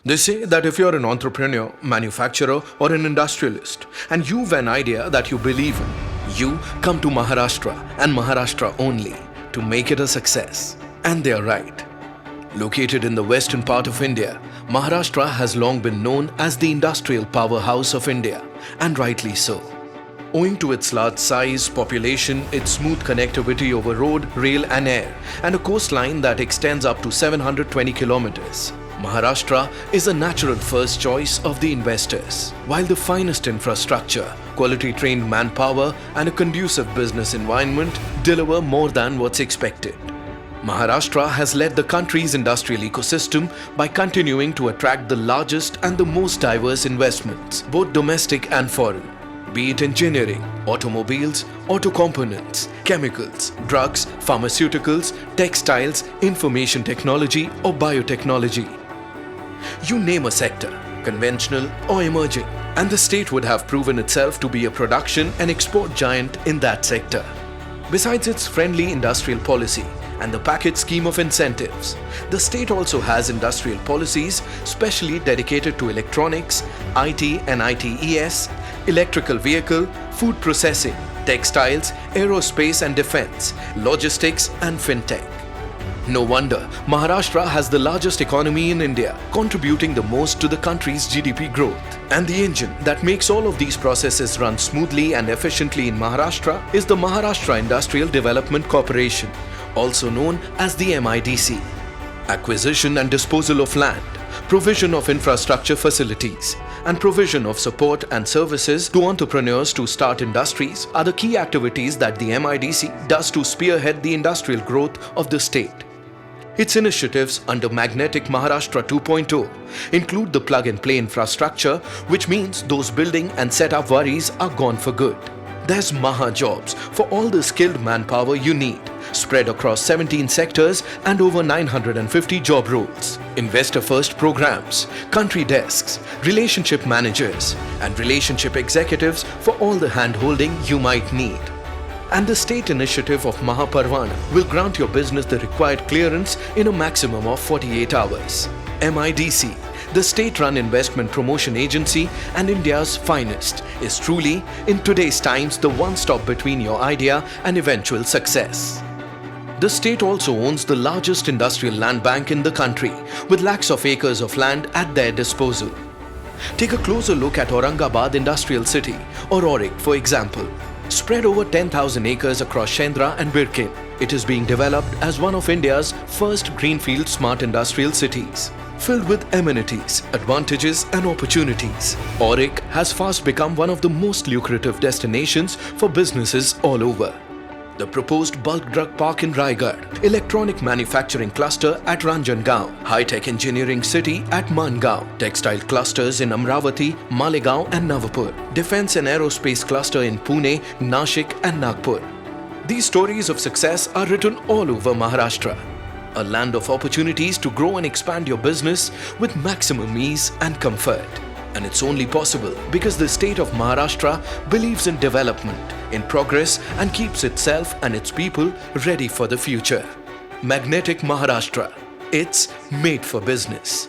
They say that if you're an entrepreneur, manufacturer, or an industrialist, and you've an idea that you believe in, you come to Maharashtra and Maharashtra only to make it a success. And they're right. Located in the western part of India, Maharashtra has long been known as the industrial powerhouse of India, and rightly so. Owing to its large size, population, its smooth connectivity over road, rail and air, and a coastline that extends up to 720 kilometers, Maharashtra is a natural first choice of the investors. While the finest infrastructure, quality trained manpower and a conducive business environment deliver more than what's expected. Maharashtra has led the country's industrial ecosystem by continuing to attract the largest and the most diverse investments, both domestic and foreign. Be it engineering, automobiles, auto components, chemicals, drugs, pharmaceuticals, textiles, information technology or biotechnology. You name a sector, conventional or emerging, and the state would have proven itself to be a production and export giant in that sector. Besides its friendly industrial policy and the package scheme of incentives, the state also has industrial policies specially dedicated to electronics, IT and ITES, electrical vehicle, food processing, textiles, aerospace and defense, logistics and fintech. No wonder Maharashtra has the largest economy in India, contributing the most to the country's GDP growth. And the engine that makes all of these processes run smoothly and efficiently in Maharashtra is the Maharashtra Industrial Development Corporation, also known as the MIDC. Acquisition and disposal of land, provision of infrastructure facilities, and provision of support and services to entrepreneurs to start industries are the key activities that the MIDC does to spearhead the industrial growth of the state. Its initiatives under Magnetic Maharashtra 2.0 include the plug-and-play infrastructure, which means those building and setup worries are gone for good. There's Maha Jobs for all the skilled manpower you need, spread across 17 sectors and over 950 job roles. Investor First programs, country desks, relationship managers, and relationship executives for all the hand-holding you might need. And the state initiative of Mahaparvana will grant your business the required clearance in a maximum of 48 hours. MIDC, the state-run investment promotion agency and India's finest, is truly, in today's times, the one-stop between your idea and eventual success. The state also owns the largest industrial land bank in the country, with lakhs of acres of land at their disposal. Take a closer look at Aurangabad Industrial City, or AURIC for example. Spread over 10,000 acres across Shendra and Birkin, it is being developed as one of India's first greenfield smart industrial cities. Filled with amenities, advantages and opportunities, AURIC has fast become one of the most lucrative destinations for businesses all over. The proposed bulk drug park in Raigad, electronic manufacturing cluster at Ranjangaon, high-tech engineering city at Mangaon, textile clusters in Amravati, Malegaon and Navapur, defense and aerospace cluster in Pune, Nashik and Nagpur. These stories of success are written all over Maharashtra, a land of opportunities to grow and expand your business with maximum ease and comfort. And it's only possible because the state of Maharashtra believes in development, in progress and keeps itself and its people ready for the future. Magnetic Maharashtra. It's made for business.